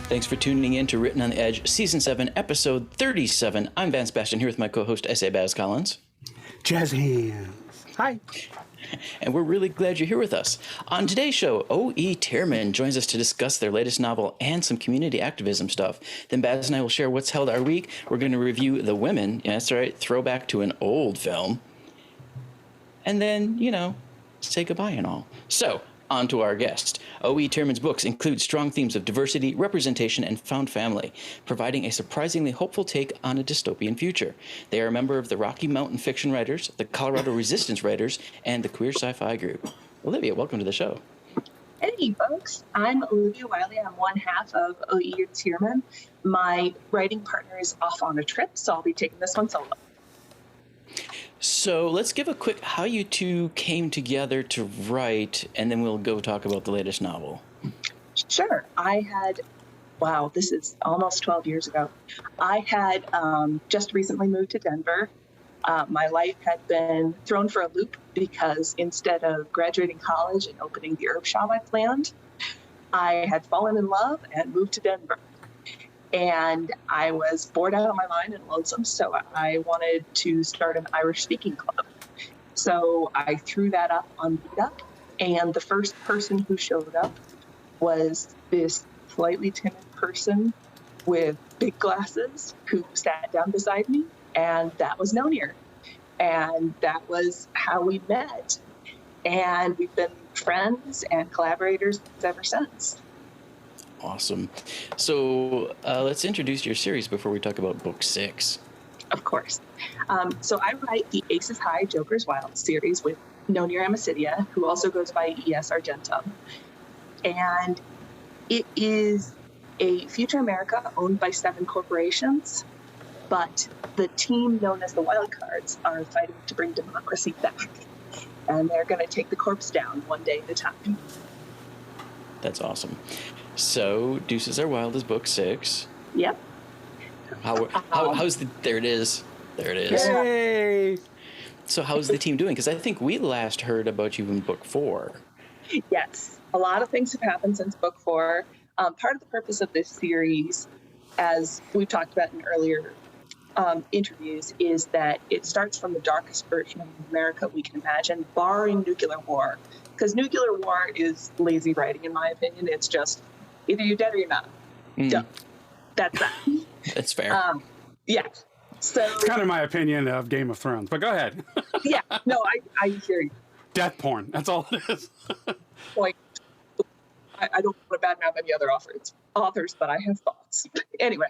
Thanks for tuning in to Written on the Edge, Season 7, Episode 37. I'm Vance Bastian here with my co-host, S.A. Baz Collins. Jazz hands. Hi. And we're really glad you're here with us. On today's show, OE Tearman joins us to discuss their latest novel and some community activism stuff. Then Baz and I will share what's held our week. We're going to review The Women. Yeah, that's right, throwback to an old film. And then, say goodbye and all. So, on to our guest. OE Tearman's books include strong themes of diversity, representation, and found family, providing a surprisingly hopeful take on a dystopian future. They are a member of the Rocky Mountain Fiction Writers, the Colorado Resistance Writers, and the Queer Scifi group. Olivia, welcome to the show. Hey, folks. I'm Olivia Wiley. I'm one half of OE Tearman. My writing partner is off on a trip, so I'll be taking this one solo. So let's give a quick how you two came together to write, and then we'll go talk about the latest novel. Sure. This is almost 12 years ago. I had just recently moved to Denver. My life had been thrown for a loop because instead of graduating college and opening the herb shop I planned, I had fallen in love and moved to Denver. And I was bored out of my mind and lonesome, so I wanted to start an Irish speaking club. So I threw that up on Meetup, and the first person who showed up was this slightly timid person with big glasses who sat down beside me, and that was Nonir. And that was how we met. And we've been friends and collaborators ever since. Awesome. So let's introduce your series before we talk about book 6. Of course. So I write the Aces High, Jokers Wild series with Nonir Amicidia, who also goes by E.S. Argentum. And it is a future America owned by 7 corporations, but the team known as the Wildcards are fighting to bring democracy back. And they're going to take the corpse down one day at a time. That's awesome. So, Deuces Are Wild is book 6. Yep. How's the... There it is. There it is. Yay! So how's the team doing? Because I think we last heard about you in book 4. Yes. A lot of things have happened since book 4. Part of the purpose of this series, as we've talked about in earlier interviews, is that it starts from the darkest version of America we can imagine, barring nuclear war. Because nuclear war is lazy writing, in my opinion. It's just either you're dead or you're not. Done. That's that. That's fair. Yeah. So It's kind of my opinion of Game of Thrones, but go ahead. yeah. No, I hear you. Death porn. That's all it is. Point. I don't want to badmouth any other authors, but I have thoughts. Anyway.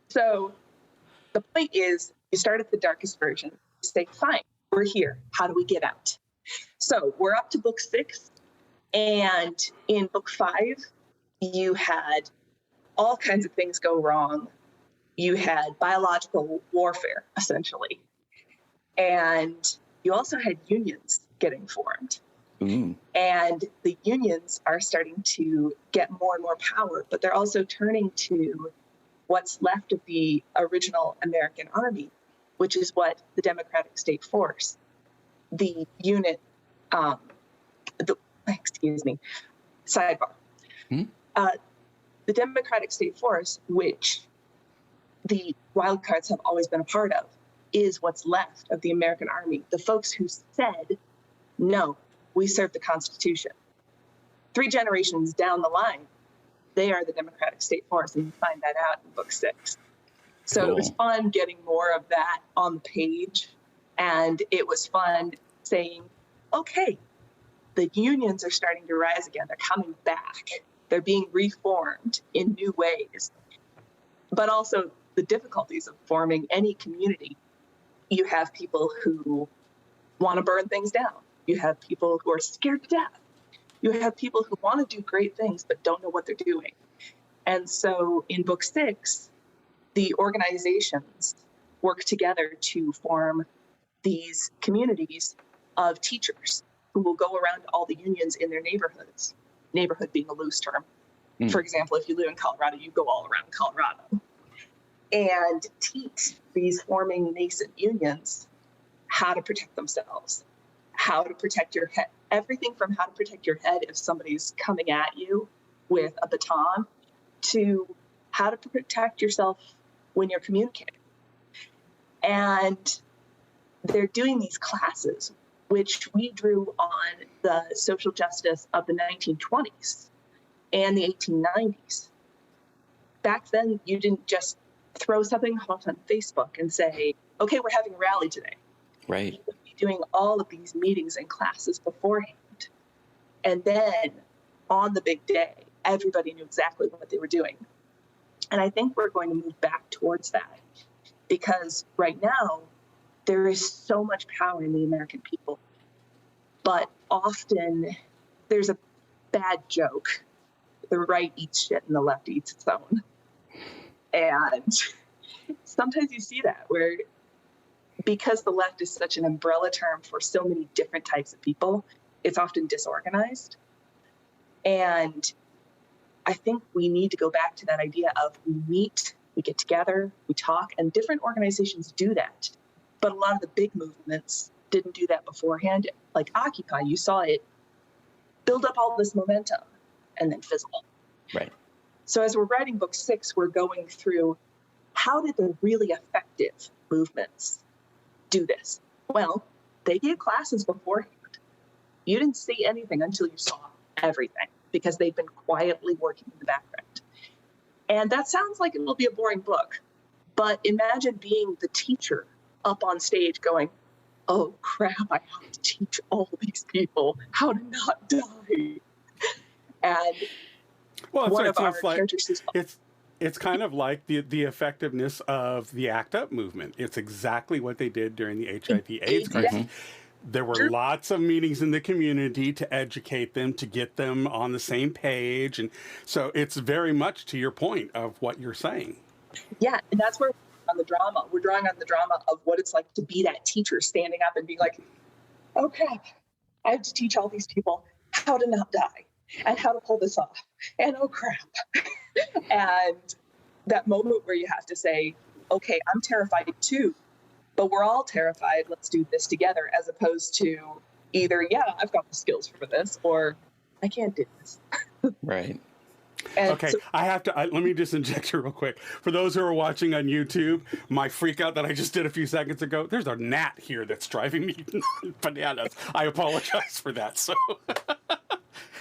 So the point is, you start at the darkest version. You say, fine, we're here. How do we get out? So we're up to book 6. And in book 5, you had all kinds of things go wrong. You had biological warfare, essentially. And you also had unions getting formed. Mm. And the unions are starting to get more and more power, but they're also turning to what's left of the original American Army, which is what the Democratic State Force, the unit, sidebar. The Democratic State Force, which the Wildcards have always been a part of, is what's left of the American Army. The folks who said, no, we serve the Constitution. 3 generations down the line, they are the Democratic State Force, and you find that out in book 6. So Cool. It was fun getting more of that on the page, and it was fun saying, okay, the unions are starting to rise again. They're coming back. They're being reformed in new ways. But also the difficulties of forming any community. You have people who want to burn things down. You have people who are scared to death. You have people who want to do great things but don't know what they're doing. And so in book 6, the organizations work together to form these communities of teachers who will go around to all the unions in their neighborhoods, neighborhood being a loose term. For example, if you live in Colorado, you go all around Colorado, and teach these forming nascent unions how to protect themselves, how to protect your head, everything from how to protect your head if somebody's coming at you with a baton to how to protect yourself when you're communicating. And they're doing these classes, which we drew on the social justice of the 1920s and the 1890s. Back then, you didn't just throw something out on Facebook and say, okay, we're having a rally today. Right. You would be doing all of these meetings and classes beforehand. And then on the big day, everybody knew exactly what they were doing. And I think we're going to move back towards that, because right now there is so much power in the American people, but often there's a bad joke. The right eats shit and the left eats its own. And sometimes you see that where, because the left is such an umbrella term for so many different types of people, it's often disorganized. And I think we need to go back to that idea of we meet, we get together, we talk, and different organizations do that. But a lot of the big movements didn't do that beforehand. Like Occupy, you saw it build up all this momentum and then fizzle. Right. So as we're writing book 6, we're going through, how did the really effective movements do this? Well, they gave classes beforehand. You didn't see anything until you saw everything, because they've been quietly working in the background. And that sounds like it will be a boring book, but imagine being the teacher up on stage going, oh crap, I have to teach all these people how to not die. And Well, one of our like, characters is... It's kind of like the effectiveness of the ACT UP movement. It's exactly what they did during the HIV/AIDS crisis. There were lots of meetings in the community to educate them, to get them on the same page. And so it's very much to your point of what you're saying. Yeah, and that's where we're on the drama. We're drawing on the drama of what it's like to be that teacher standing up and being like, oh crap, I have to teach all these people how to not die and how to pull this off. And oh crap. And that moment where you have to say, okay, I'm terrified too, but we're all terrified. Let's do this together, as opposed to either, yeah, I've got the skills for this, or I can't do this. Right. And okay, so, let me just inject here real quick. For those who are watching on YouTube, my freak out that I just did a few seconds ago, there's a gnat here that's driving me bananas. I apologize for that. So,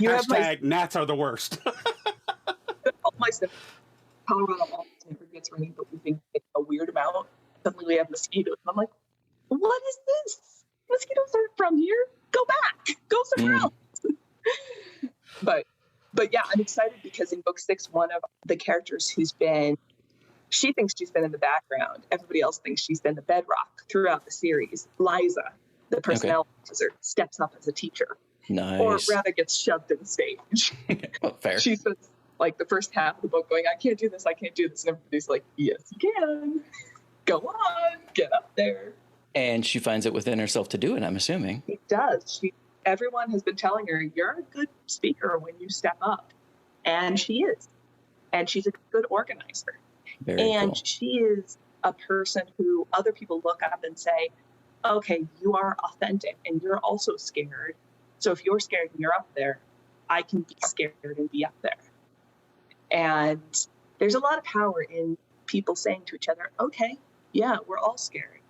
you hashtag gnats are the worst. My stuff. Colorado almost never gets rain, but we think it's a weird amount. Suddenly we have mosquitoes. I'm like, what is this? Mosquitoes aren't from here. Go back. Go somewhere else. But yeah, I'm excited because in book 6, one of the characters she thinks she's been in the background. Everybody else thinks she's been the bedrock throughout the series. Liza, the personnel officer, steps up as a teacher. Nice. Or rather gets shoved to the stage. Well, fair. She says, like, the first half of the book going, I can't do this, I can't do this. And everybody's like, yes, you can. Go on, get up there. And she finds it within herself to do it, I'm assuming. She does. Everyone has been telling her, you're a good speaker when you step up. And she is. And she's a good organizer. Very and cool. she is a person who other people look up and say, okay, you are authentic and you're also scared. So if you're scared and you're up there, I can be scared and be up there. And there's a lot of power in people saying to each other, okay, yeah, we're all scared.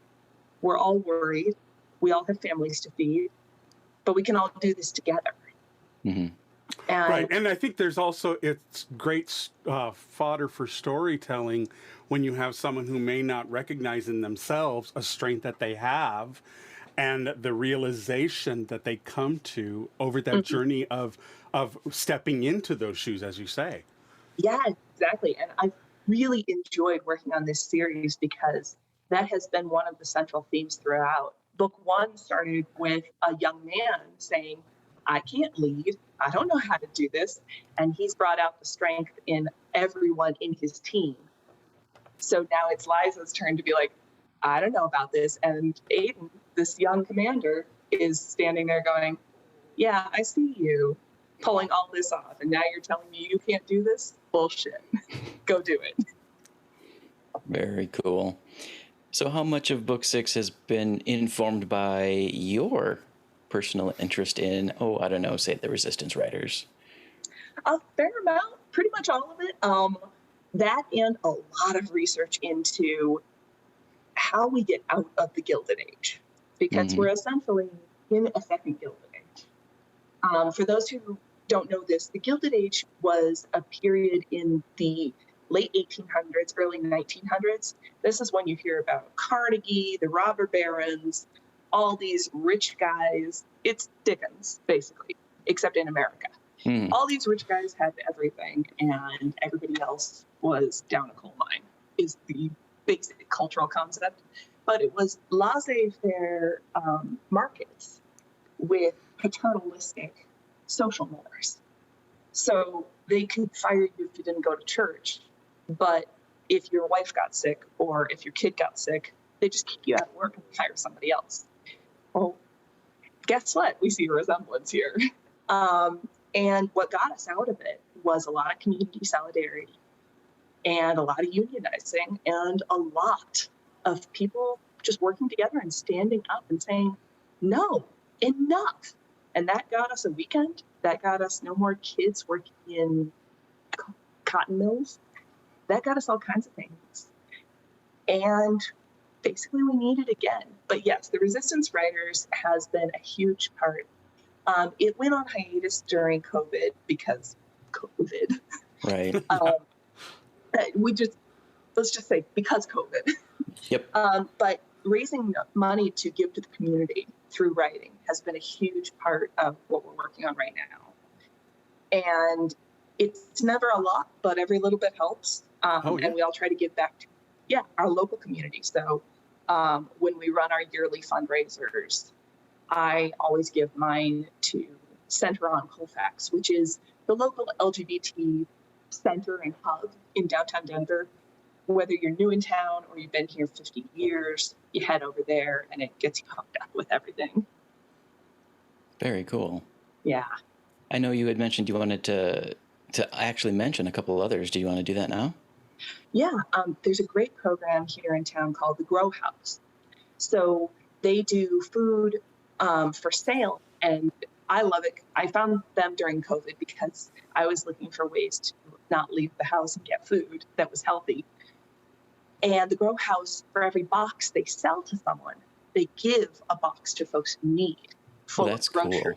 We're all worried. We all have families to feed, but we can all do this together. Mm-hmm. Right. And I think there's also, it's great fodder for storytelling when you have someone who may not recognize in themselves a strength that they have and the realization that they come to over that journey of stepping into those shoes, as you say. Yeah, exactly. And I've really enjoyed working on this series because that has been one of the central themes throughout. Book 1 started with a young man saying, I can't lead. I don't know how to do this. And he's brought out the strength in everyone in his team. So now it's Liza's turn to be like, I don't know about this. And Aiden, this young commander, is standing there going, yeah, I see you pulling all this off. And now you're telling me you can't do this? Bullshit. Go do it. Very cool. So how much of book 6 has been informed by your personal interest in, say the resistance writers? A fair amount, pretty much all of it. That and a lot of research into how we get out of the Gilded Age, because we're essentially in a second Gilded Age. For those who don't know this, the Gilded Age was a period in the late 1800s, early 1900s. This is when you hear about Carnegie, the robber barons, all these rich guys. It's Dickens, basically, except in America. All these rich guys had everything, and everybody else was down a coal mine, is the basic cultural concept. But it was laissez-faire markets with paternalistic social mores. So they could fire you if you didn't go to church, but if your wife got sick or if your kid got sick, they just kick you out of work and hire somebody else. Well, guess what? We see a resemblance here. And what got us out of it was a lot of community solidarity and a lot of unionizing and a lot of people just working together and standing up and saying, no, enough. And that got us a weekend. That got us no more kids working in cotton mills. That got us all kinds of things. And basically we need it again. But yes, the Resistance Writers has been a huge part. It went on hiatus during COVID because COVID. Right. Let's just say because COVID. Yep. But raising money to give to the community through writing has been a huge part of what we're working on right now. And it's never a lot, but every little bit helps. And we all try to give back to, our local community. So when we run our yearly fundraisers, I always give mine to Center on Colfax, which is the local LGBT center and hub in downtown Denver. Whether you're new in town or you've been here 50 years, you head over there and it gets you hooked up with everything. Very cool. Yeah. I know you had mentioned you wanted to actually mention a couple of others. Do you want to do that now? Yeah. There's a great program here in town called the Grow House. So they do food for sale, and I love it. I found them during COVID because I was looking for ways to not leave the house and get food that was healthy. And the Grow House, for every box they sell to someone, they give a box to folks who need full of groceries. Cool.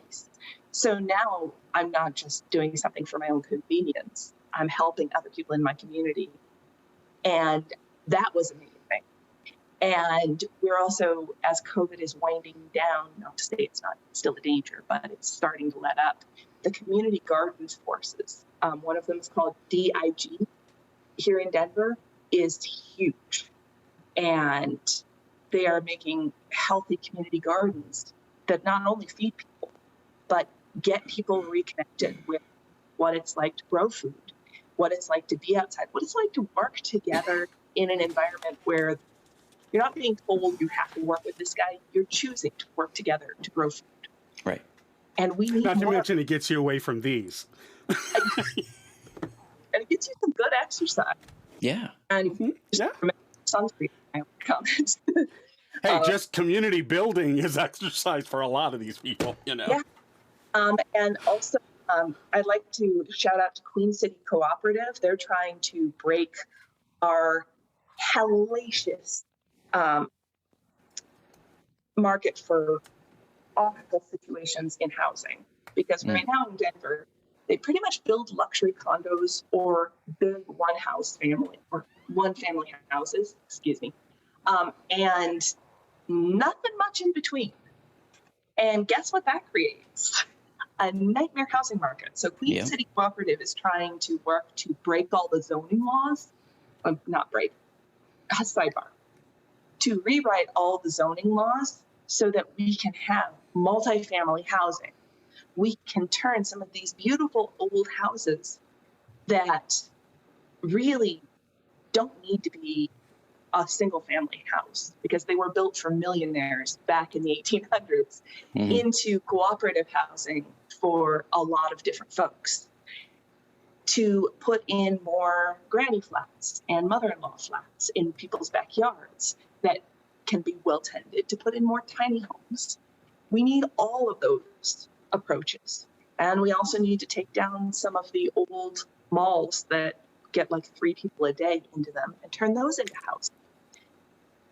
So now I'm not just doing something for my own convenience. I'm helping other people in my community. And that was amazing. And we're also, as COVID is winding down, not to say it's not still a danger, but it's starting to let up, the community gardens forces, one of them is called DIG here in Denver, is huge. And they are making healthy community gardens that not only feed people, but get people reconnected with what it's like to grow food, what it's like to be outside, what it's like to work together in an environment where you're not being told you have to work with this guy. You're choosing to work together to grow food. Right. And we need Not to more. mention it gets you away from these. And it gets you some good exercise. Yeah. And sunscreen, my comments. Hey, just community building is exercise for a lot of these people, you know. Yeah. And also, I'd like to shout out to Queen City Cooperative. They're trying to break our hellacious market for awful situations in housing. Because right now in Denver, they pretty much build luxury condos or big one family houses, and nothing much in between. And guess what that creates? A nightmare housing market. So Queen City Cooperative is trying to work to break all the zoning laws, sidebar, to rewrite all the zoning laws so that we can have multifamily housing. We can turn some of these beautiful old houses that really don't need to be a single family house because they were built for millionaires back in the 1800s into cooperative housing for a lot of different folks, to put in more granny flats and mother-in-law flats in people's backyards that can be well tended, to put in more tiny homes. We need all of those approaches. And we also need to take down some of the old malls that get like 3 people a day into them and turn those into houses.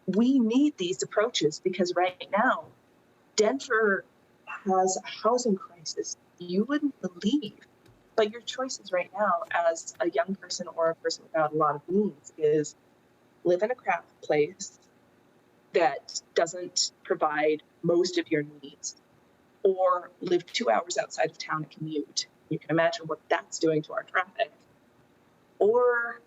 We need these approaches because right now, Denver has a housing crisis you wouldn't believe. But your choices right now as a young person or a person without a lot of means is live in a crap place that doesn't provide most of your needs, or live 2 hours outside of town and commute. You can imagine what that's doing to our traffic. Or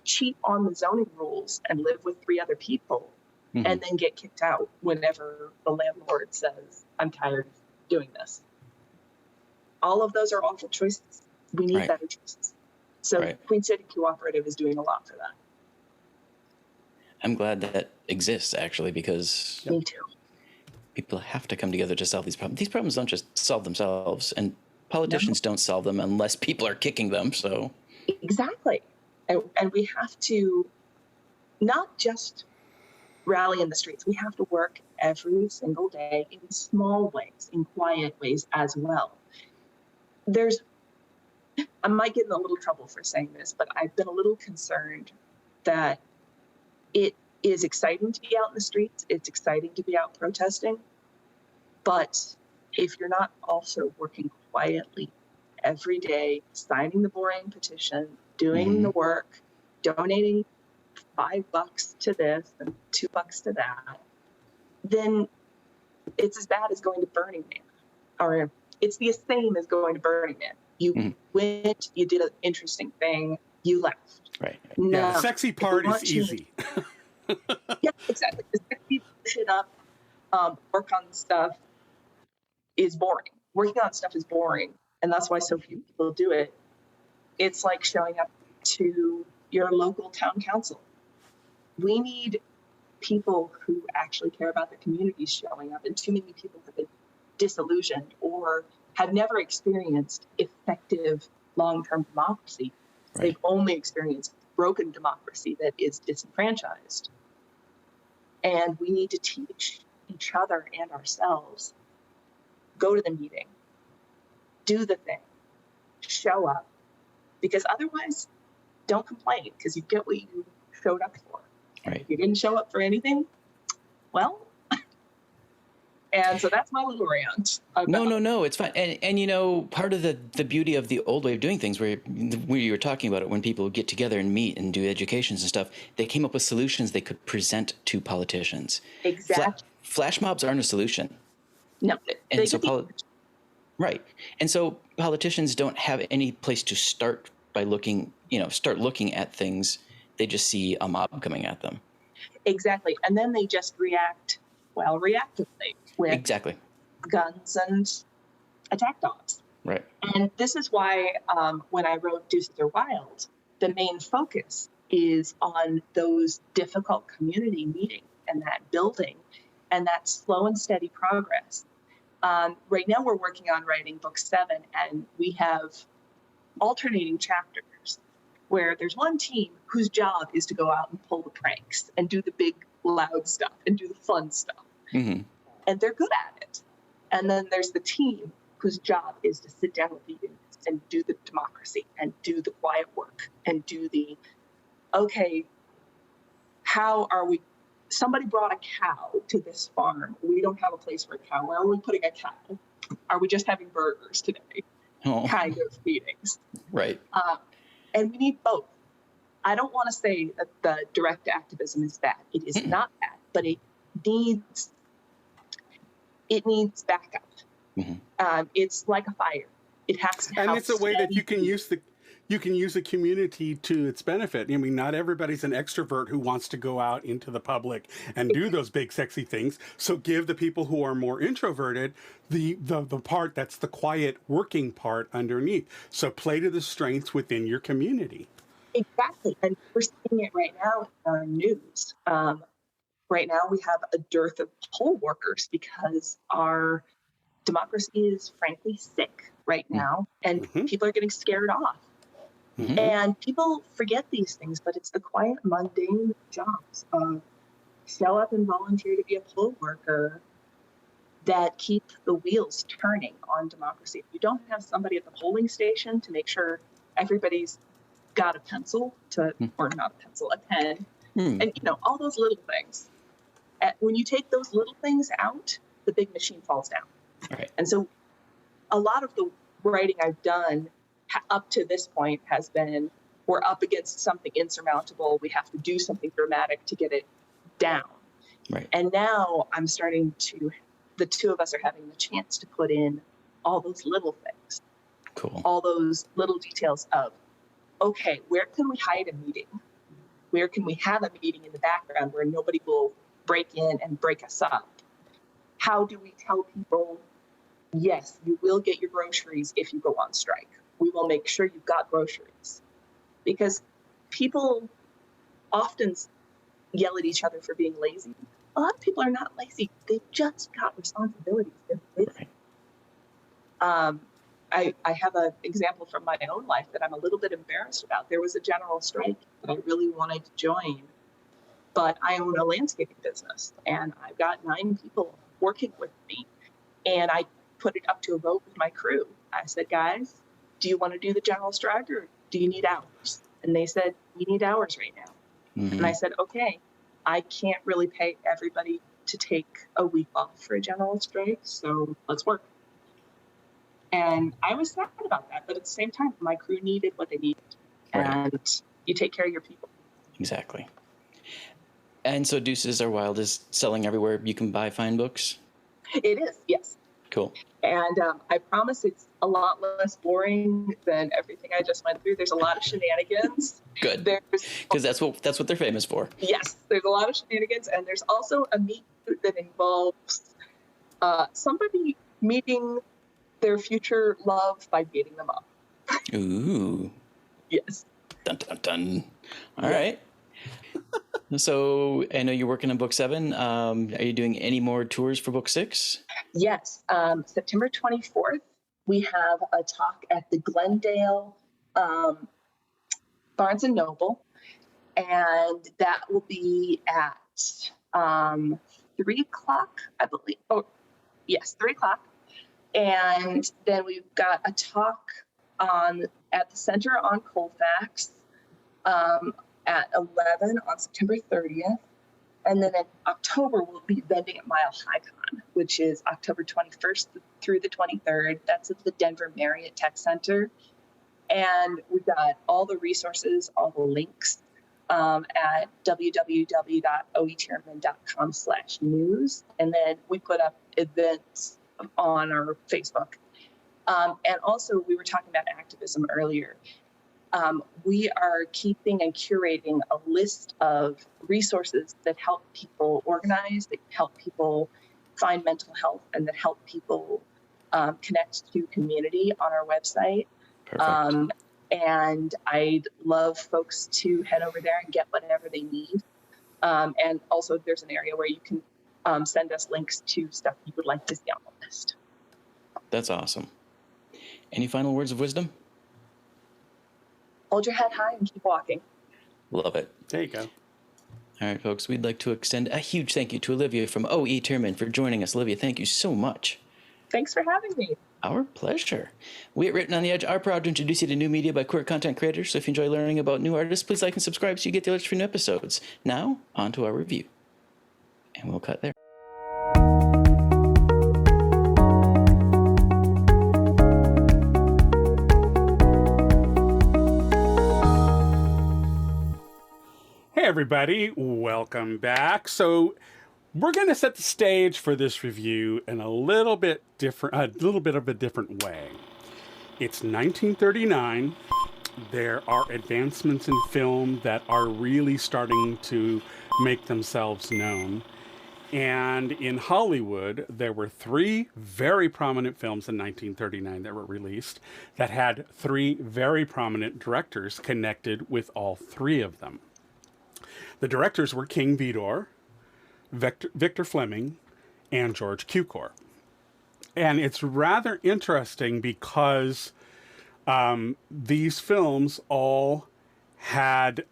cheat on the zoning rules and live with 3 other people and then get kicked out whenever the landlord says, I'm tired of doing this. All of those are awful choices. We need better choices. So Queen City Cooperative is doing a lot for that. I'm glad that exists, actually, because Me too. People have to come together to solve these problems. These problems don't just solve themselves, and politicians don't solve them unless people are kicking them. So exactly. And we have to not just rally in the streets. We have to work every single day in small ways, in quiet ways as well. I might get in a little trouble for saying this, but I've been a little concerned that it is exciting to be out in the streets. It's exciting to be out protesting. But if you're not also working quietly every day, signing the boring petition, doing the work, donating $5 to this and $2 to that, then it's as bad as going to Burning Man, or it's the same as going to Burning Man. You went, you did an interesting thing, you left. Right. No, yeah, the sexy part is easy. Yeah, exactly. The sexy shit up, work on stuff is boring. Working on stuff is boring, and that's why so few people do it. It's like showing up to your local town council. We need people who actually care about the community showing up, and too many people have been disillusioned or have never experienced effective long-term democracy. They've only experienced broken democracy that is disenfranchised. And we need to teach each other and ourselves, go to the meeting, do the thing, show up, because otherwise don't complain, because you get what you showed up for. Right. If you didn't show up for anything, well, and so that's my little rant. No, it's fine. And you know, part of the beauty of the old way of doing things, where you were talking about it, when people get together and meet and do educations and stuff, they came up with solutions they could present to politicians. Exactly. Flash mobs aren't a solution. No. And so right. And so politicians don't have any place to start by looking at things. They just see a mob coming at them. Exactly. And then they just react, reactively with guns and attack dogs. Right. And this is why when I wrote Deuces Are Wild, the main focus is on those difficult community meetings and that building and that slow and steady progress. Right now we're working on writing book 7, and we have alternating chapters where there's one team whose job is to go out and pull the pranks and do the big loud stuff and do the fun stuff. Mm-hmm. And they're good at it. And then there's the team whose job is to sit down with the unions and do the democracy and do the quiet work and do the, okay, how are we, somebody brought a cow to this farm. We don't have a place for a cow. Where are we putting a cow? Are we just having burgers today? Kind of meetings. Right. And we need both. I don't want to say that the direct activism is bad. It is not bad, but it needs backup. It's like a fire. It has to. And it's a way that you can use the community to its benefit. I mean, not everybody's an extrovert who wants to go out into the public and do those big sexy things. So give the people who are more introverted the part that's the quiet working part underneath. So play to the strengths within your community. Exactly. And we're seeing it right now in our news. Right now we have a dearth of poll workers because our democracy is frankly sick right now, and people are getting scared off. And people forget these things, but it's the quiet, mundane jobs of show up and volunteer to be a poll worker. that keep the wheels turning on democracy. If you don't have somebody at the polling station to make sure everybody's got a pencil or not a pencil, a pen, and all those little things. When you take those little things out, the big machine falls down. Right. And so a lot of the writing I've done up to this point has been, we're up against something insurmountable. We have to do something dramatic to get it down. Right. And now the two of us are having the chance to put in all those little things. Cool. All those little details of, okay, where can we hide a meeting? Where can we have a meeting in the background where nobody will break in and break us up? How do we tell people, yes, you will get your groceries if you go on strike. We will make sure you've got groceries. Because people often yell at each other for being lazy. A lot of people are not lazy. They've just got responsibilities. They're busy. I have an example from my own life that I'm a little bit embarrassed about. There was a general strike that I really wanted to join, but I own a landscaping business, and I've got 9 people working with me, and I put it up to a vote with my crew. I said, guys, do you want to do the general strike or do you need hours? And they said, we need hours right now. And I said, okay, I can't really pay everybody to take a week off for a general strike, so let's work. And I was sad about that, but at the same time, my crew needed what they needed. Right. And you take care of your people. Exactly. And so Deuces Are Wild is selling everywhere you can buy fine books? It is, yes. Cool. And I promise it's a lot less boring than everything I just went through. There's a lot of shenanigans. Good. Because that's what they're famous for. Yes, there's a lot of shenanigans, and there's also a meet cute that involves somebody meeting their future love by beating them up. Ooh. Yes. Dun dun dun. All right. So I know you're working on book 7. Are you doing any more tours for book 6? Yes. September 24th, we have a talk at the Glendale Barnes & Noble, and that will be at 3 o'clock, I believe. Oh, yes, 3 o'clock. And then we've got a talk at the Center on Colfax at 11 on September 30th. And then in October, we'll be vending at Mile High Con, which is October 21st through the 23rd. That's at the Denver Marriott Tech Center. And we've got all the resources, all the links at www.oetearman.com/news. And then we put up events on our Facebook. And also, we were talking about activism earlier. We are keeping and curating a list of resources that help people organize, that help people find mental health, and that help people connect to community on our website. Perfect. And I'd love folks to head over there and get whatever they need. And also, there's an area where you can send us links to stuff you would like to see on the list. That's awesome. Any final words of wisdom? Hold your head high and keep walking. Love it. There you go. All right, folks, we'd like to extend a huge thank you to Olivia from OE Tearman for joining us. Olivia, thank you so much. Thanks for having me. Our pleasure. We at Written on the Edge are proud to introduce you to new media by queer content creators. So if you enjoy learning about new artists, please like and subscribe so you get the alerts for new episodes. Now, on to our review. And we'll cut there. Hey everybody, welcome back. So we're going to set the stage for this review in a little bit of a different way. It's 1939. There are advancements in film that are really starting to make themselves known. And in Hollywood, there were 3 very prominent films in 1939 that were released that had 3 very prominent directors connected with all 3 of them. The directors were King Vidor, Victor Fleming, and George Cukor. And it's rather interesting because these films all had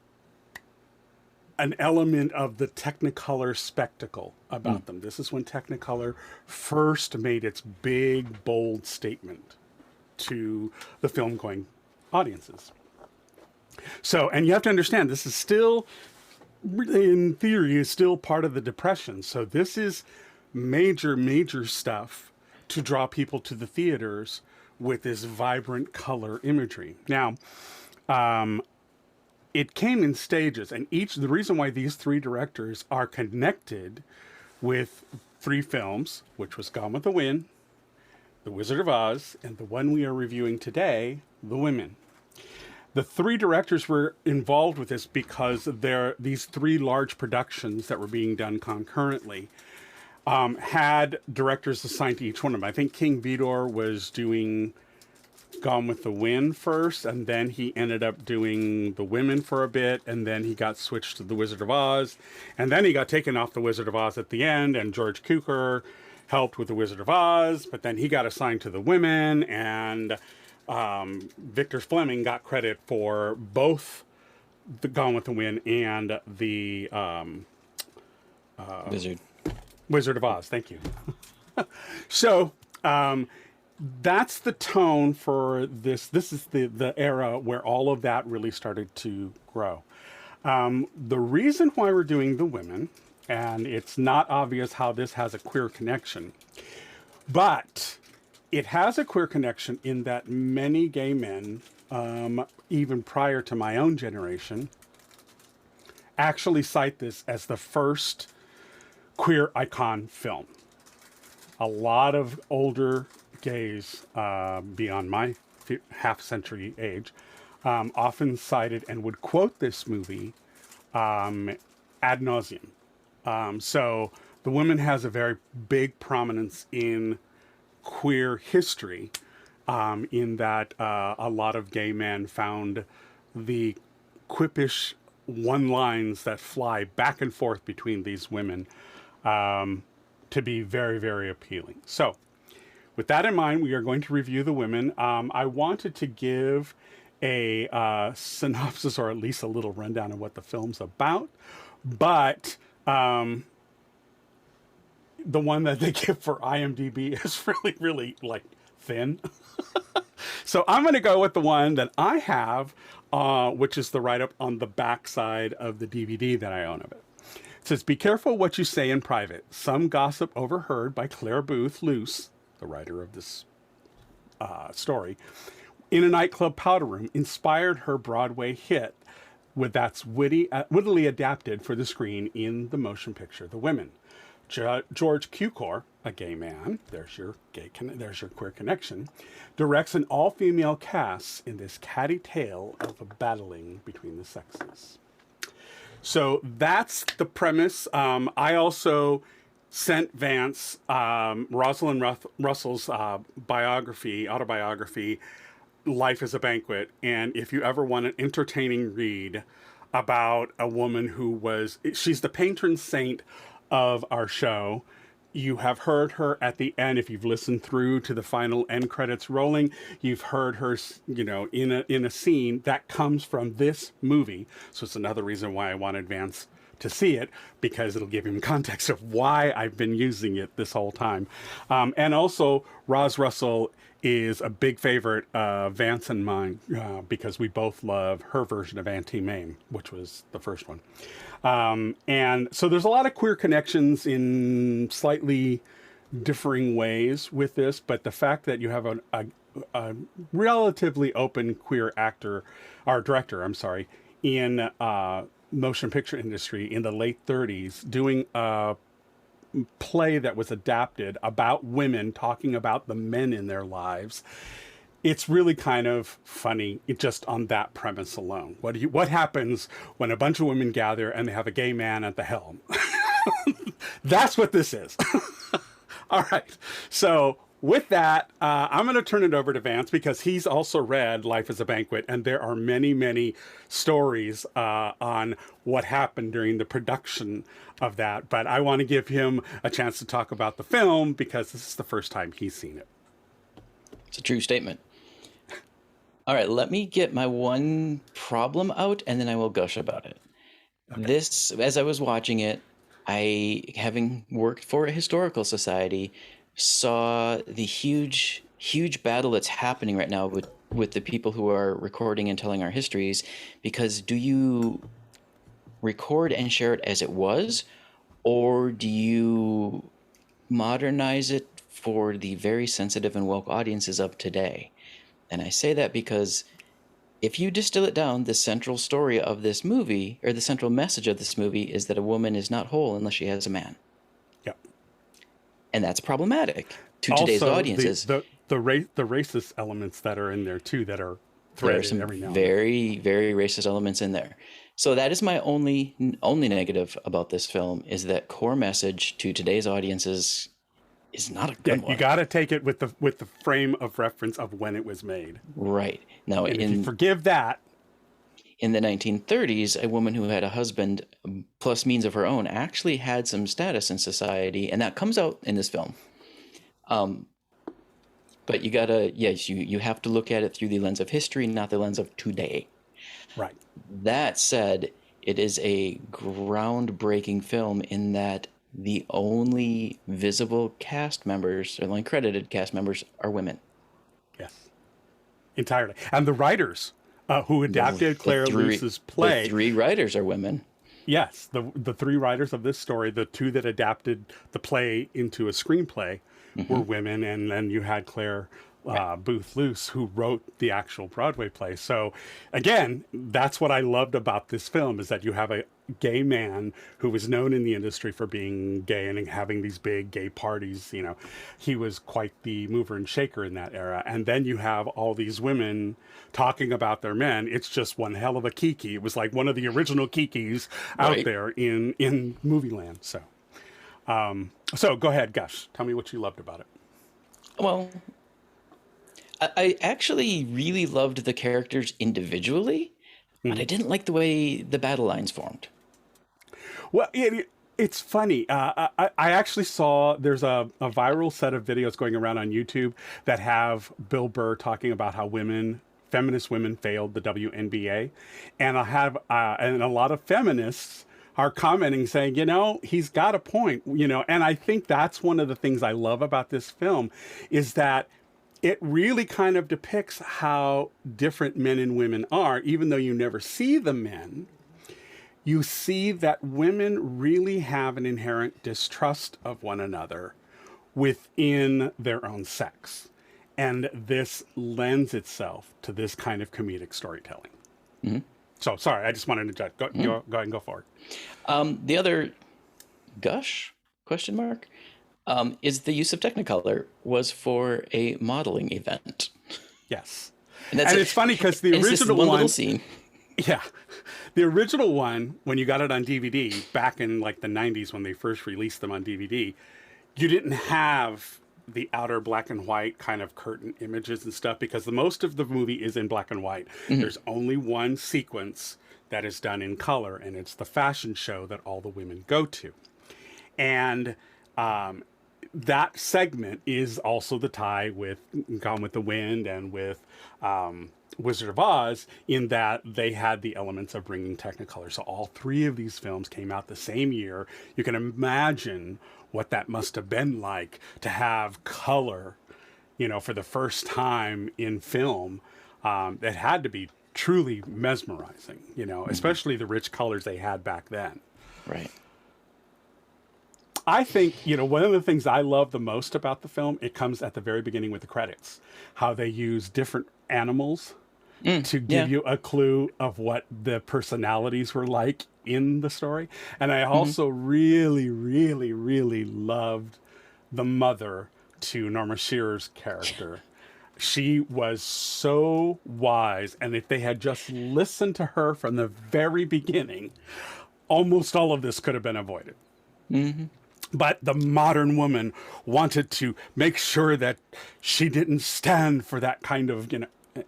an element of the Technicolor spectacle about them. This is when Technicolor first made its big, bold statement to the film-going audiences. So, and you have to understand, this is still, in theory, is still part of the Depression. So this is major, major stuff to draw people to the theaters with this vibrant color imagery. Now, it came in stages, and the reason why these three directors are connected with three films, which was Gone with the Wind, The Wizard of Oz, and the one we are reviewing today, The Women. The three directors were involved with this because these three large productions that were being done concurrently had directors assigned to each one of them. I think King Vidor was doing Gone with the Wind first, and then he ended up doing The Women for a bit, and then he got switched to The Wizard of Oz, and then he got taken off The Wizard of Oz at the end, and George Cukor helped with The Wizard of Oz, but then he got assigned to The Women, and Victor Fleming got credit for both the Gone with the Wind and the Wizard of Oz. Thank you. So, that's the tone for this. This is the era where all of that really started to grow. The reason why we're doing The Women, and it's not obvious how this has a queer connection, but it has a queer connection in that many gay men, even prior to my own generation, actually cite this as the first queer icon film. A lot of older gays beyond my half-century age often cited and would quote this movie ad nauseum. So The Women has a very big prominence in queer history, in that a lot of gay men found the quippish one-lines that fly back and forth between these women to be very, very appealing. So, with that in mind, we are going to review The Women. I wanted to give a synopsis, or at least a little rundown of what the film's about, but the one that they give for IMDb is really, really, like, thin. So I'm going to go with the one that I have, which is the write-up on the back side of the DVD that I own of it. It says, "Be careful what you say in private. Some gossip overheard by Claire Booth Luce," the writer of this story, "in a nightclub powder room, inspired her Broadway hit that's wittily adapted for the screen in the motion picture The Women. George Cukor, a gay man, there's your queer connection, directs an all-female cast in this catty tale of a battling between the sexes." So that's the premise. I also sent Vance Rosalind Russell's autobiography, Life is a Banquet. And if you ever want an entertaining read about a woman she's the patron saint of our show. You have heard her at the end. If you've listened through to the final end credits rolling, you've heard her, in a scene that comes from this movie. So it's another reason why I wanted Vance to see it, because it'll give him context of why I've been using it this whole time. And also, Roz Russell is a big favorite of Vance and mine, because we both love her version of Auntie Mame, which was the first one. And so there's a lot of queer connections in slightly differing ways with this, but the fact that you have a relatively open queer director, in motion picture industry in the late 30s, doing a play that was adapted about women talking about the men in their lives. It's really kind of funny, just on that premise alone. What happens when a bunch of women gather and they have a gay man at the helm? That's what this is. All right. So with that, I'm going to turn it over to Vance, because he's also read Life is a Banquet, and there are many, many stories on what happened during the production of that. But I want to give him a chance to talk about the film, because this is the first time he's seen it. It's a true statement. All right, let me get my one problem out, and then I will gush about it. This, as I was watching it, I, having worked for a historical society, saw the huge battle that's happening right now with the people who are recording and telling our histories. Because do you record and share it as it was, or do you modernize it for the very sensitive and woke audiences of today? And I say that because if you distill it down, the central story of this movie, or the central message of this movie, is that a woman is not whole unless she has a man. Yeah. And that's problematic to today's Also, audiences. the racist elements that are in there too, that are There are threaded some every now and very, very racist elements in there. So that is my only negative about this film, is that core message to today's audiences is not a good one. You got to take it with the frame of reference of when it was made. Right. Now, And if you forgive that, in the 1930s, a woman who had a husband plus means of her own actually had some status in society, and that comes out in this film. But you gotta, yes, you have to look at it through the lens of history, not the lens of today. right? That said, it is a groundbreaking film in that the only visible cast members, or only credited cast members, are women. Yes, entirely. And the writers who adapted Claire Luce's play. The three writers are women. Yes, the three writers of this story, the two that adapted the play into a screenplay, were women, and then you had Claire Booth Luce, who wrote the actual Broadway play. So, again, that's what I loved about this film, is that you have a gay man who was known in the industry for being gay and having these big gay parties. You know, he was quite the mover and shaker in that era. And then you have all these women talking about their men. It's just one hell of a kiki. It was like one of the original kikis out there in movie land. So, so go ahead, Gus. Tell me what you loved about it. Well, I actually really loved the characters individually, but I didn't like the way the battle lines formed. Well, it's funny. I actually saw there's a viral set of videos going around on YouTube that have Bill Burr talking about how feminist women failed the WNBA, and and a lot of feminists are commenting saying, he's got a point, and I think that's one of the things I love about this film, is that it really kind of depicts how different men and women are. Even though you never see the men, you see that women really have an inherent distrust of one another within their own sex. And this lends itself to this kind of comedic storytelling. Mm-hmm. So, sorry, I just wanted to go ahead and go forward. The other question mark is the use of Technicolor was for a modeling event. Yes. And it's funny because the original one one, little scene. Yeah. The original one, when you got it on DVD back in like the 90s when they first released them on DVD, you didn't have the outer black and white kind of curtain images and stuff, because the most of the movie is in black and white. Mm-hmm. There's only one sequence that is done in color, and it's the fashion show that all the women go to. And that segment is also the tie with Gone with the Wind and with Wizard of Oz, in that they had the elements of bringing Technicolor. So all three of these films came out the same year. You can imagine what that must have been like to have color, for the first time in film. It had to be truly mesmerizing, especially the rich colors they had back then. Right. I think, one of the things I love the most about the film, it comes at the very beginning with the credits, how they use different animals to give you a clue of what the personalities were like in the story. And I also really, really, really loved the mother to Norma Shearer's character. She was so wise, and if they had just listened to her from the very beginning, almost all of this could have been avoided. Mm-hmm. But the modern woman wanted to make sure that she didn't stand for that kind of,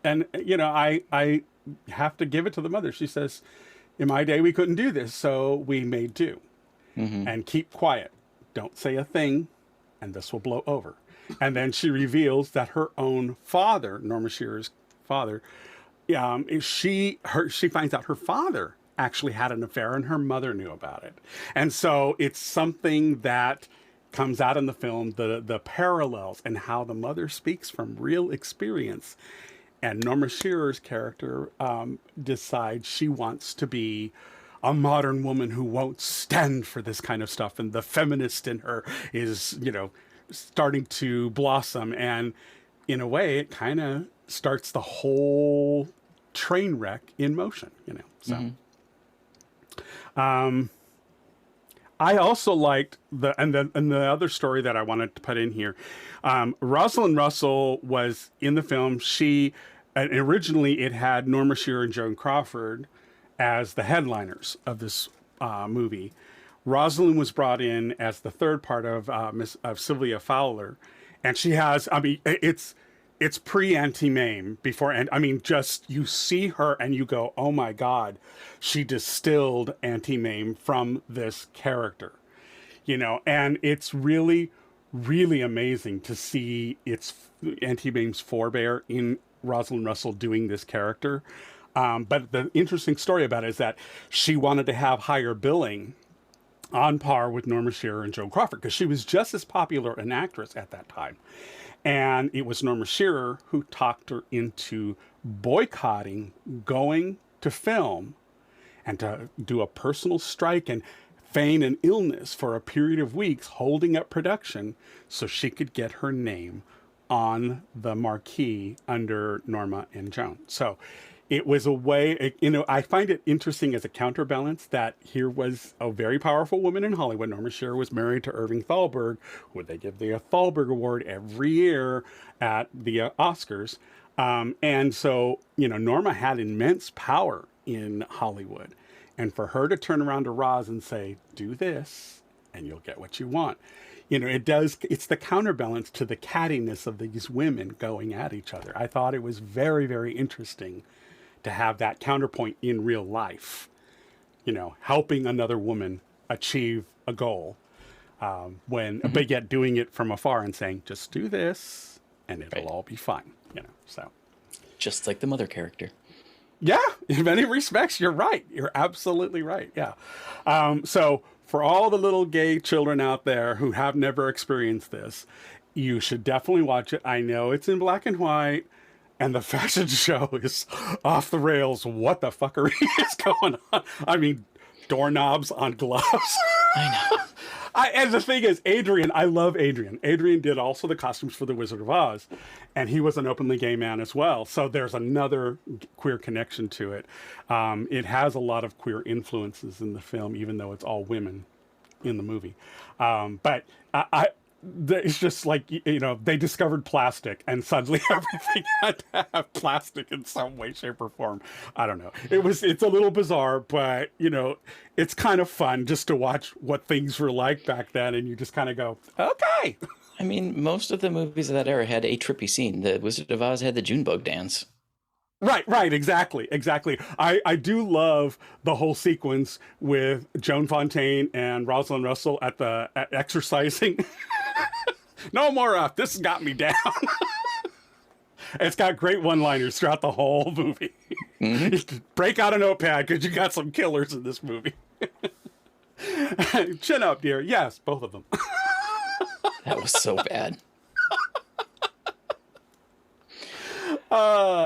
and, I have to give it to the mother. She says, in my day, we couldn't do this, so we made do. Mm-hmm. And keep quiet. Don't say a thing, and this will blow over. And then she reveals that her own father, Norma Shearer's father, she finds out her father actually had an affair and her mother knew about it. And so it's something that comes out in the film, the parallels and how the mother speaks from real experience. And Norma Shearer's character decides she wants to be a modern woman who won't stand for this kind of stuff. And the feminist in her is, starting to blossom. And in a way, it kind of starts the whole train wreck in motion, So, I also liked the other story that I wanted to put in here. Rosalind Russell was in the film. She originally it had Norma Shearer and Joan Crawford as the headliners of this movie. Rosalind was brought in as the third part of Sylvia Fowler, and she has. I mean, it's pre-Auntie Mame before, and I mean, just you see her and you go, oh my God, she distilled Auntie Mame from this character, and it's really, really amazing to see Auntie Mame's forebear in Rosalind Russell doing this character. But the interesting story about it is that she wanted to have higher billing on par with Norma Shearer and Joan Crawford because she was just as popular an actress at that time. And it was Norma Shearer who talked her into boycotting going to film and to do a personal strike and feign an illness for a period of weeks, holding up production so she could get her name on the marquee under Norma and Joan. So it was a way, I find it interesting as a counterbalance that here was a very powerful woman in Hollywood. Norma Shearer was married to Irving Thalberg, who they give the Thalberg Award every year at the Oscars. And so, Norma had immense power in Hollywood. And for her to turn around to Roz and say, do this and you'll get what you want. It's the counterbalance to the cattiness of these women going at each other. I thought it was very, very interesting to have that counterpoint in real life, helping another woman achieve a goal, but yet doing it from afar and saying, just do this and it'll all be fine, so. Just like the mother character. Yeah, in many respects, you're right. You're absolutely right. Yeah. So for all the little gay children out there who have never experienced this, you should definitely watch it. I know it's in black and white. And the fashion show is off the rails. What the fuckery is going on? I mean, doorknobs on gloves. I know. And the thing is, I love Adrian. Adrian did also the costumes for The Wizard of Oz. And he was an openly gay man as well. So there's another queer connection to it. It has a lot of queer influences in the film, even though it's all women in the movie. But it's just like, they discovered plastic and suddenly everything had to have plastic in some way, shape, or form. I don't know. It's a little bizarre, but, it's kind of fun just to watch what things were like back then. And you just kind of go, okay. I mean, most of the movies of that era had a trippy scene. The Wizard of Oz had the Junebug dance. Right, exactly. I do love the whole sequence with Joan Fontaine and Rosalind Russell at exercising. No more this got me down. It's got great one-liners throughout the whole movie. Mm-hmm. Break out a notepad because you got some killers in this movie. Chin up, dear. Yes, both of them. That was so bad.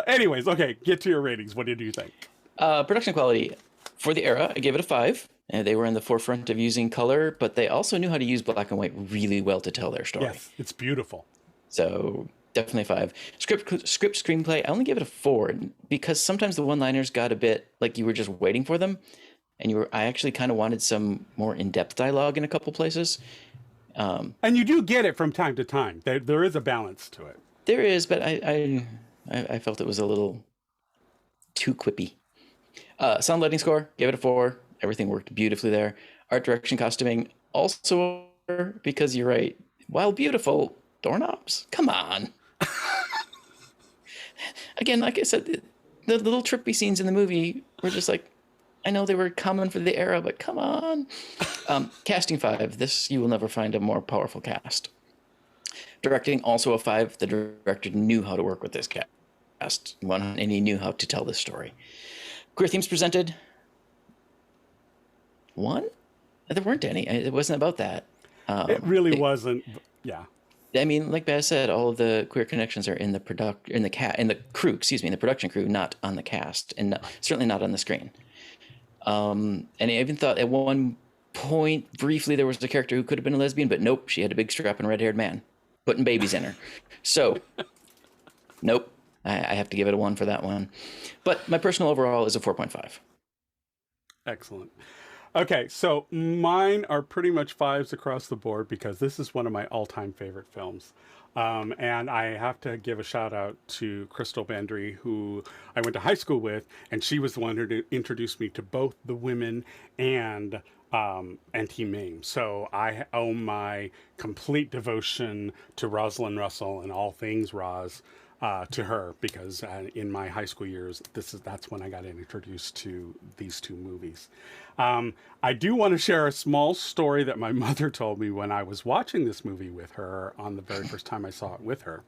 Anyways, okay, get to your ratings. What did you think? Production quality. For the era, I gave it a 5. They were in the forefront of using color, but they also knew how to use black and white really well to tell their story. Yes, it's beautiful. So definitely a 5. Script screenplay, I only give it a 4 because sometimes the one-liners got a bit like you were just waiting for them, and I actually kind of wanted some more in-depth dialogue in a couple places. And you do get it from time to time. There is a balance to it. There is, but I felt it was a little too quippy. Sound lighting score, gave it a 4. Everything worked beautifully there. Art direction, costuming, also because you're right. While beautiful, doorknobs? Come on. Again, like I said, the little trippy scenes in the movie were just like, I know they were common for the era, but come on. Casting 5. This, you will never find a more powerful cast. Directing, also a 5. The director knew how to work with this cast, and he knew how to tell this story. Queer themes presented. one. There weren't any. It wasn't about that. It really wasn't. Yeah. I mean, like Baz said, all of the queer connections are in the in the crew. Excuse me, in the production crew, not on the cast, and certainly not on the screen. And I even thought at one point, briefly, there was a character who could have been a lesbian, but nope, she had a big strapping red-haired man putting babies in her. So, nope, I have to give it a 1 for that one. But my personal overall is a 4.5. Excellent. Okay, so mine are pretty much 5s across the board because this is one of my all-time favorite films. And I have to give a shout out to Crystal Bandry, who I went to high school with, and she was the one who introduced me to both The Women and Team Mame. So I owe my complete devotion to Rosalind Russell and all things Roz to her, because in my high school years, that's when I got introduced to these two movies. I do want to share a small story that my mother told me when I was watching this movie with her on the very first time I saw it with her.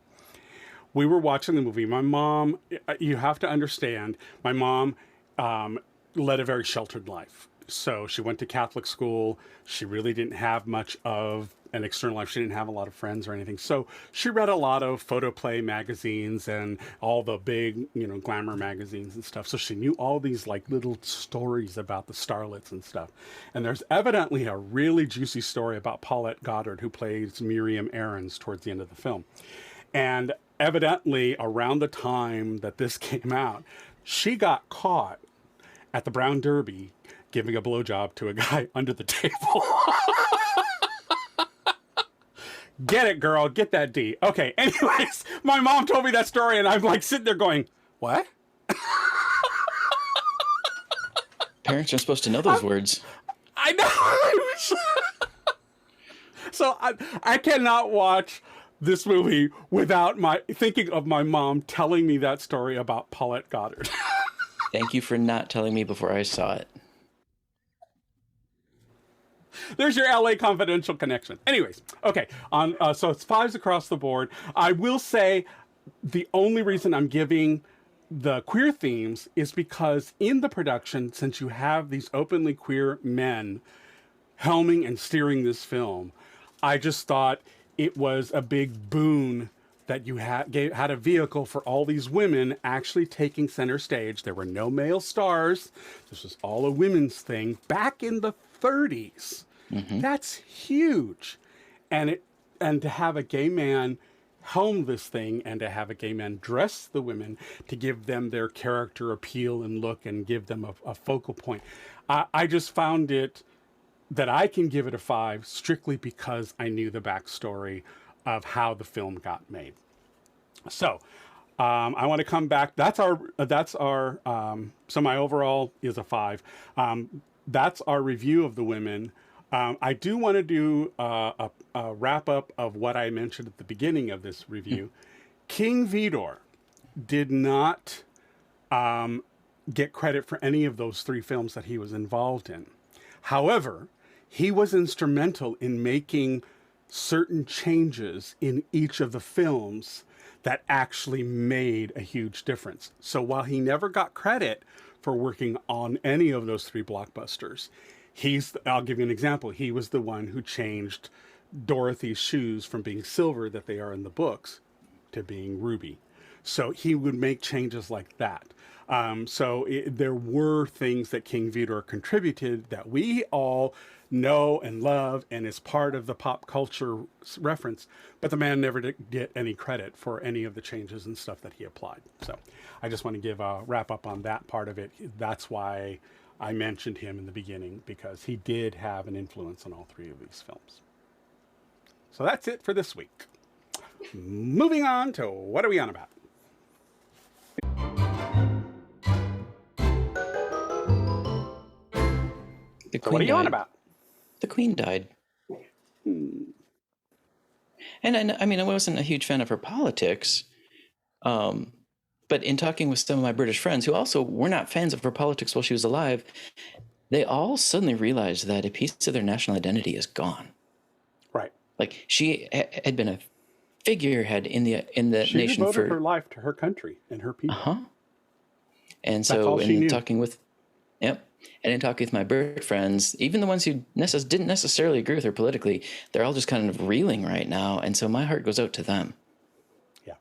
We were watching the movie. My mom, you have to understand, my mom led a very sheltered life. So she went to Catholic school. She really didn't have much of an external life. She didn't have a lot of friends or anything. So she read a lot of photoplay magazines and all the big, glamour magazines and stuff. So she knew all these like little stories about the starlets and stuff. And there's evidently a really juicy story about Paulette Goddard, who plays Miriam Aarons towards the end of the film. And evidently around the time that this came out, she got caught at the Brown Derby giving a blowjob to a guy under the table. Get it, girl. Get that D. Okay, anyways, my mom told me that story, and I'm like sitting there going, what? Parents are supposed to know those words. I know. So I cannot watch this movie without thinking of my mom telling me that story about Paulette Goddard. Thank you for not telling me before I saw it. There's your LA Confidential connection. Anyways, okay. So it's 5s across the board. I will say the only reason I'm giving the queer themes is because in the production, since you have these openly queer men helming and steering this film, I just thought it was a big boon that you had a vehicle for all these women actually taking center stage. There were no male stars. This was all a women's thing back in the 30s. Mm-hmm. That's huge. And to have a gay man helm this thing and to have a gay man dress the women to give them their character appeal and look and give them a focal point. I just found it that I can give it a 5 strictly because I knew the backstory of how the film got made. So I want to come back. So my overall is a 5. That's our review of The Women. I do want to do a wrap up of what I mentioned at the beginning of this review. King Vidor did not get credit for any of those 3 films that he was involved in. However, he was instrumental in making certain changes in each of the films that actually made a huge difference. So while he never got credit for working on any of those 3 blockbusters, I'll give you an example. He was the one who changed Dorothy's shoes from being silver that they are in the books to being ruby. So he would make changes like that. There were things that King Vidor contributed that we all know and love and is part of the pop culture reference, but the man never did get any credit for any of the changes and stuff that he applied. So I just want to give a wrap up on that part of it. That's why I mentioned him in the beginning, because he did have an influence on all 3 of these films. So that's it for this week. Moving on to what are we on about? What are you on about? The Queen died. And I wasn't a huge fan of her politics. But in talking with some of my British friends who also were not fans of her politics while she was alive, they all suddenly realized that a piece of their national identity is gone. Right. Like she had been a figurehead in the nation. She devoted her life to her country and her people. And so in talking with, And in talking with my Brit friends, even the ones who didn't necessarily agree with her politically, they're all just kind of reeling right now. And so my heart goes out to them. Yeah.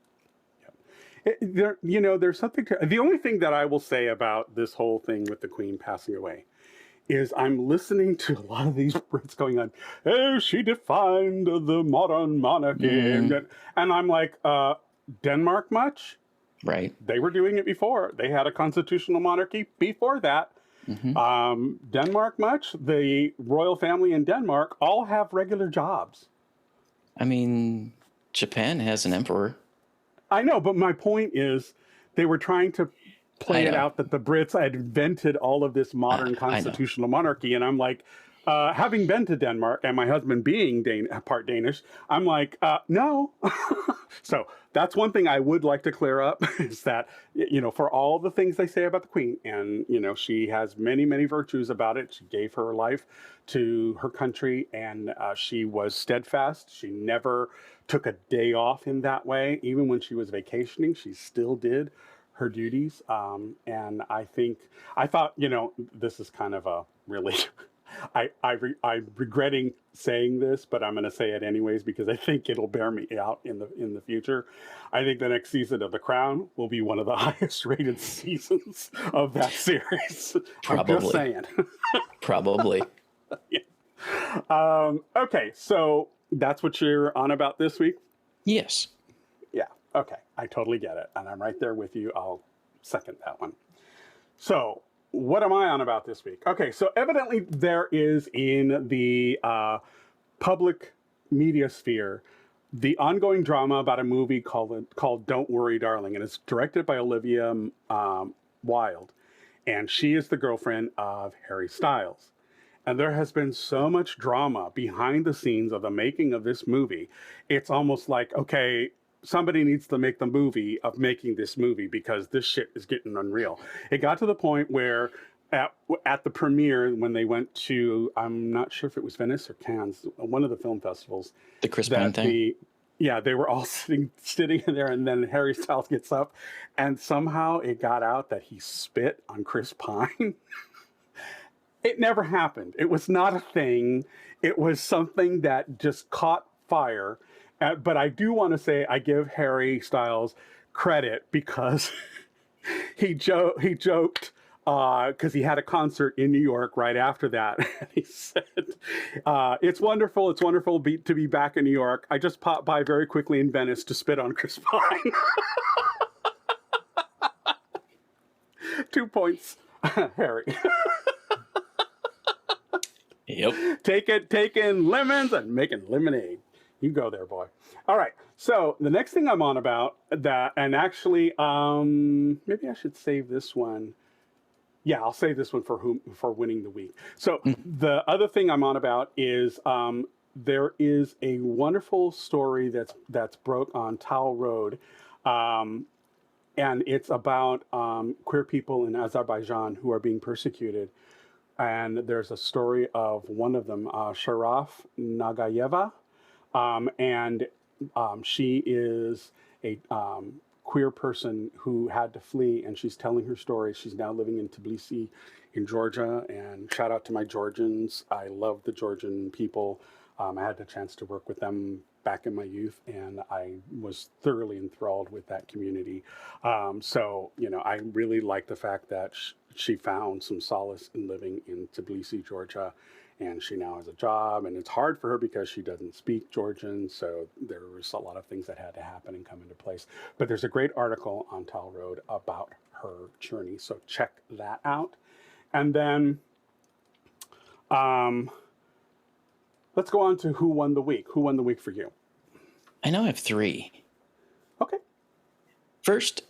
There's something to, the only thing that I will say about this whole thing with the Queen passing away is I'm listening to a lot of these Brits going on, oh, she defined the modern monarchy. And I'm like, Denmark much? Right. They were doing it before. They had a constitutional monarchy before that. Denmark much? The royal family in Denmark all have regular jobs. I mean, Japan has an emperor. I know, but my point is they were trying to play it out that the Brits had invented all of this modern constitutional monarchy. And I'm like, having been to Denmark and my husband being part Danish, I'm like, no. So that's one thing I would like to clear up is that, for all the things they say about the Queen, and, she has many, many virtues about it. She gave her life to her country and she was steadfast. She never took a day off in that way. Even when she was vacationing, she still did her duties. And I thought, this is kind of a really, I'm regretting saying this, but I'm going to say it anyways, because I think it'll bear me out in the future. I think the next season of The Crown will be one of the highest rated seasons of that series. Probably. I'm just saying. Probably. Yeah. Okay. So that's what you're on about this week? Yes. Yeah. Okay. I totally get it. And I'm right there with you. I'll second that one. So what am I on about this week? Okay. So evidently there is in the public media sphere the ongoing drama about a movie called Don't Worry, Darling. And it's directed by Olivia Wilde. And she is the girlfriend of Harry Styles. And there has been so much drama behind the scenes of the making of this movie. It's almost like, okay, somebody needs to make the movie of making this movie because this shit is getting unreal. It got to the point where at the premiere, when they went to, I'm not sure if it was Venice or Cannes, one of the film festivals. The Chris Pine thing? Yeah, they were all sitting in there, and then Harry Styles gets up, and somehow it got out that he spit on Chris Pine. It never happened. It was not a thing. It was something that just caught fire. But I do want to say I give Harry Styles credit because he joked because he had a concert in New York right after that. And he said, it's wonderful to be back in New York. I just popped by very quickly in Venice to spit on Chris Pine. 2 points, Harry. Yep. Taking lemons and making lemonade. You go there, boy. All right. So the next thing I'm on about that, and actually, maybe I should save this one. Yeah, I'll save this one for winning the week. So the other thing I'm on about is there is a wonderful story that's broke on Tal Road, and it's about queer people in Azerbaijan who are being persecuted. And there's a story of one of them, Sharaf Nagayeva, and she is a queer person who had to flee, and she's telling her story. She's now living in Tbilisi in Georgia, and shout out to my Georgians. I love the Georgian people. I had the chance to work with them back in my youth, and I was thoroughly enthralled with that community. So, I really like the fact that she found some solace in living in Tbilisi, Georgia, and she now has a job, and it's hard for her because she doesn't speak Georgian, so there was a lot of things that had to happen and come into place. But there's a great article on Tal Road about her journey, so check that out. And then let's go on to who won the week. Who won the week for you? I know I have 3. Okay. First,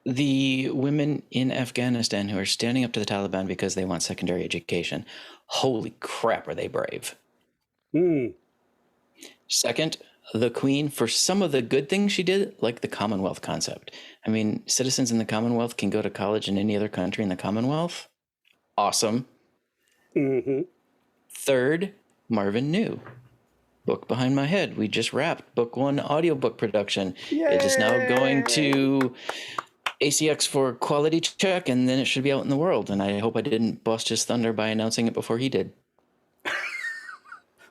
the women in Afghanistan who are standing up to the Taliban because they want secondary education. Holy crap, are they brave. Second, the Queen for some of the good things she did, like the Commonwealth concept. I mean, citizens in the Commonwealth can go to college in any other country in the Commonwealth. Awesome. Third, Marvin New. Book Behind My Head. We just wrapped book 1 audiobook production. Yay! It is now going to ACX for quality check, and then it should be out in the world. And I hope I didn't bust his thunder by announcing it before he did.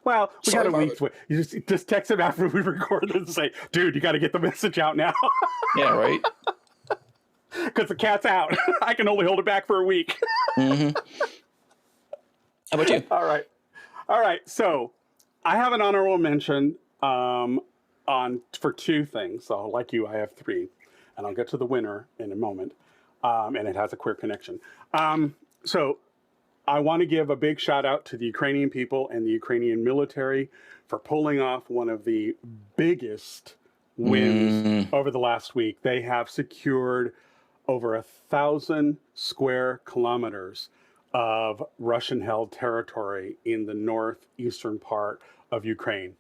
Well, we Sorry, got a week. You just text him after we record this and say, dude, you got to get the message out now. Yeah, right? Because the cat's out. I can only hold it back for a week. Mm-hmm. How about you? All right. So I have an honorable mention for two things. So like you, I have three. And I'll get to the winner in a moment. And it has a queer connection. So I want to give a big shout out to the Ukrainian people and the Ukrainian military for pulling off one of the biggest wins over the last week. They have secured over 1,000 square kilometers of Russian-held territory in the northeastern part of Ukraine.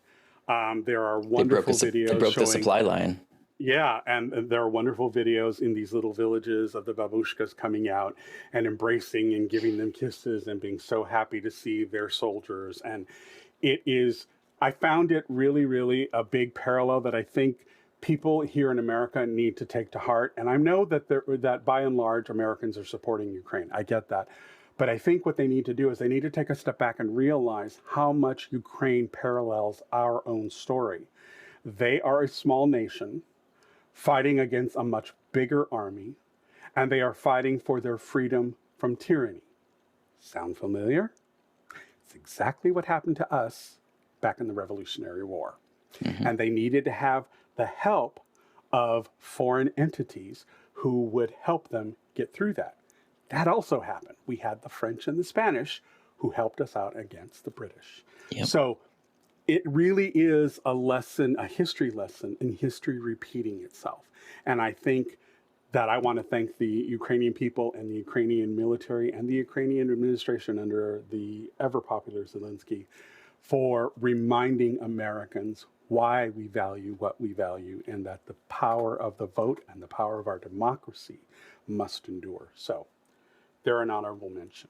There are wonderful videos They broke showing the supply line. Yeah, and there are wonderful videos in these little villages of the babushkas coming out and embracing and giving them kisses and being so happy to see their soldiers. And I found it really, really a big parallel that I think people here in America need to take to heart. And I know that by and large, Americans are supporting Ukraine. I get that. But I think what they need to do is they need to take a step back and realize how much Ukraine parallels our own story. They are a small nation fighting against a much bigger army, and they are fighting for their freedom from tyranny. Sound familiar? It's exactly what happened to us back in the Revolutionary War. Mm-hmm. And they needed to have the help of foreign entities who would help them get through that. That also happened. We had the French and the Spanish who helped us out against the British. Yep. So it really is a history lesson in history repeating itself. And I think that I want to thank the Ukrainian people and the Ukrainian military and the Ukrainian administration under the ever-popular Zelensky for reminding Americans why we value what we value and that the power of the vote and the power of our democracy must endure. So they're an honorable mention.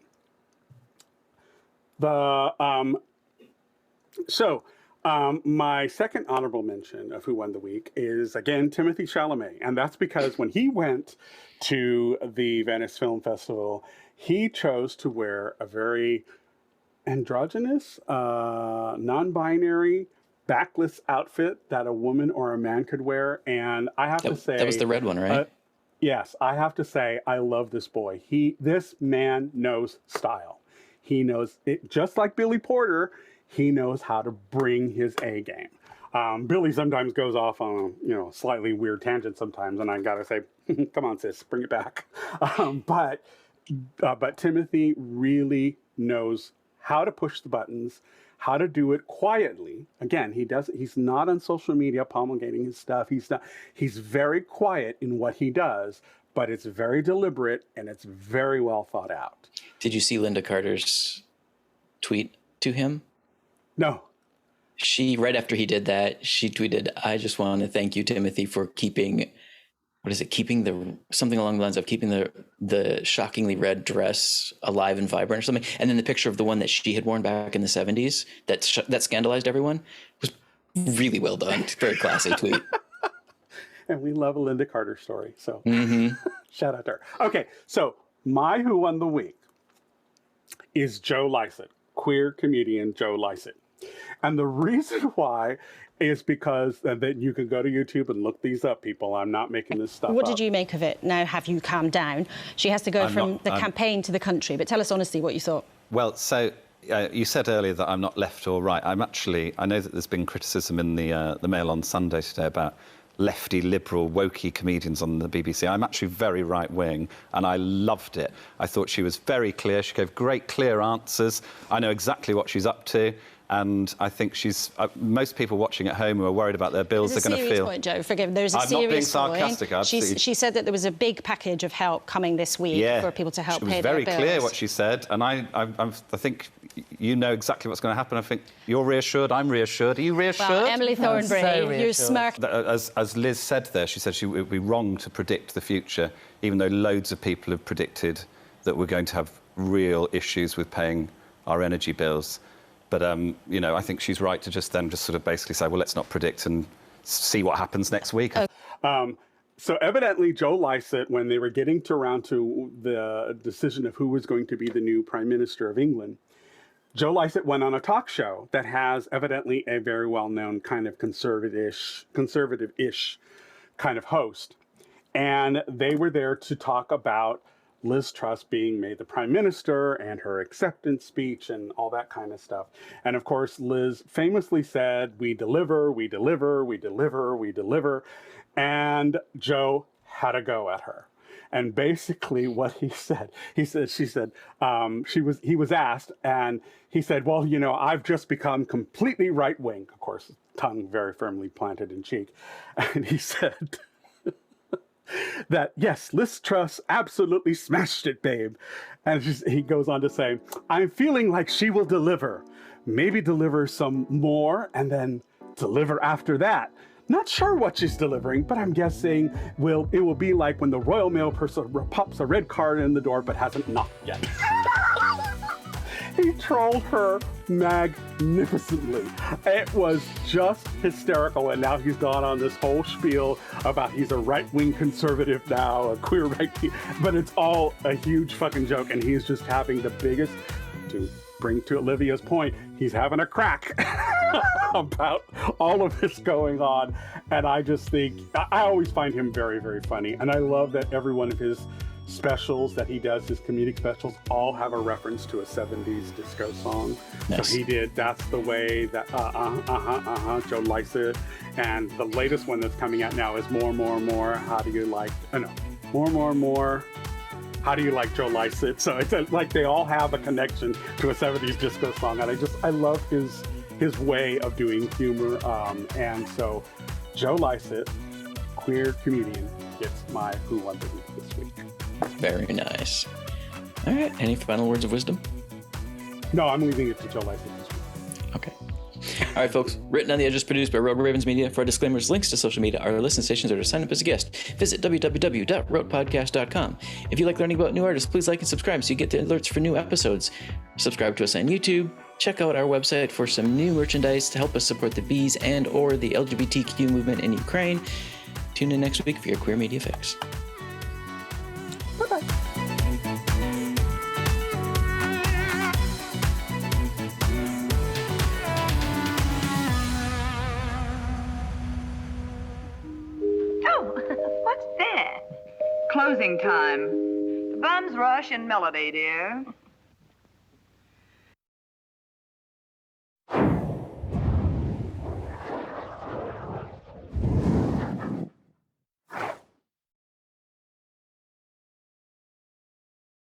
My second honorable mention of who won the week is, again, Timothée Chalamet. And that's because when he went to the Venice Film Festival, he chose to wear a very androgynous, non-binary, backless outfit that a woman or a man could wear. And I have to say... That was the red one, right? Yes, I have to say, I love this boy. This man knows style. He knows it, just like Billy Porter. He knows how to bring his A game. Billy sometimes goes off on a slightly weird tangent sometimes, and I gotta say, come on, sis, bring it back. But Timothy really knows how to push the buttons, how to do it quietly. Again, he's not on social media promulgating his stuff. He's very quiet in what he does, but it's very deliberate and it's very well thought out. Did you see Linda Carter's tweet to him? No. Right after he did that, she tweeted, "I just want to thank you, Timothy, for keeping something along the lines of keeping the shockingly red dress alive and vibrant or something." And then the picture of the one that she had worn back in the 70s that scandalized everyone was really well done. Very classy tweet. And we love a Linda Carter story. So shout out to her. Okay, so my who won the week is Joe Lycett, queer comedian Joe Lycett. And the reason why is because that you can go to YouTube and look these up, people. I'm not making this stuff up. What did you make of it? Now have you calmed down? She has to go from the campaign to the country, but tell us honestly what you thought. Well, so you said earlier that I'm not left or right. I know that there's been criticism in the Mail on Sunday today about lefty, liberal, wokey comedians on the BBC. I'm actually very right-wing, and I loved it. I thought she was very clear. She gave great, clear answers. I know exactly what she's up to. And I think she's... most people watching at home who are worried about their bills are going to feel... There's a serious point, Joe. Forgive me. There's a serious point. I'm not being sarcastic. She said that there was a big package of help coming this week for people to help pay their bills. She was very clear what she said. And I think you know exactly what's going to happen. I think you're reassured. I'm reassured. Are you reassured? Well, Emily Thornberry, you're smirking. As Liz said there, she said it would be wrong to predict the future, even though loads of people have predicted that we're going to have real issues with paying our energy bills. But, I think she's right to just sort of basically say, well, let's not predict and see what happens next week. So evidently, Joe Lycett, when they were getting around to the decision of who was going to be the new Prime Minister of England, Joe Lycett went on a talk show that has evidently a very well-known kind of conservative-ish kind of host. And they were there to talk about Liz Truss being made the Prime Minister and her acceptance speech and all that kind of stuff. And of course, Liz famously said, "We deliver, we deliver, we deliver, we deliver." And Joe had a go at her. And basically what he was asked, and he said, "Well, you know, I've just become completely right-wing." Of course, tongue very firmly planted in cheek. And he said that, "Yes, Liz Truss absolutely smashed it, babe." And he goes on to say, "I'm feeling like she will deliver, maybe deliver some more and then deliver after that. Not sure what she's delivering, but I'm guessing it will be like when the Royal Mail person pops a red card in the door but hasn't knocked yet." He trolled her magnificently. It was just hysterical, and now he's gone on this whole spiel about he's a right-wing conservative now, a queer right-wing, but it's all a huge fucking joke, and he's just having the biggest, to bring to Olivia's point, he's having a crack about all of this going on, and I just think, I always find him very, very funny, and I love that every one of his specials that he does, his comedic specials, all have a reference to a 70s disco song. Nice. So he did That's the Way, that Joe Lycett, and the latest one that's coming out now is More, How Do You Like, More, How Do You Like Joe Lycett? So it's like they all have a connection to a 70s disco song, and I love his way of doing humor, and so Joe Lycett, queer comedian, gets my Who Won the Week this week. Very nice. All right. Any final words of wisdom? No, I'm leaving it to Joe Lycett this week. Okay. All right, folks. Written on the Edges, produced by Road Ravens Media. For disclaimers, links to social media, our listen stations, or to sign up as a guest, visit www.roadpodcast.com. If you like learning about new artists, please like and subscribe so you get the alerts for new episodes. Subscribe to us on YouTube. Check out our website for some new merchandise to help us support the bees and or the LGBTQ movement in Ukraine. Tune in next week for your queer media fix. Bye-bye. Oh, what's that? Closing time. Bum's Rush and Melody, dear.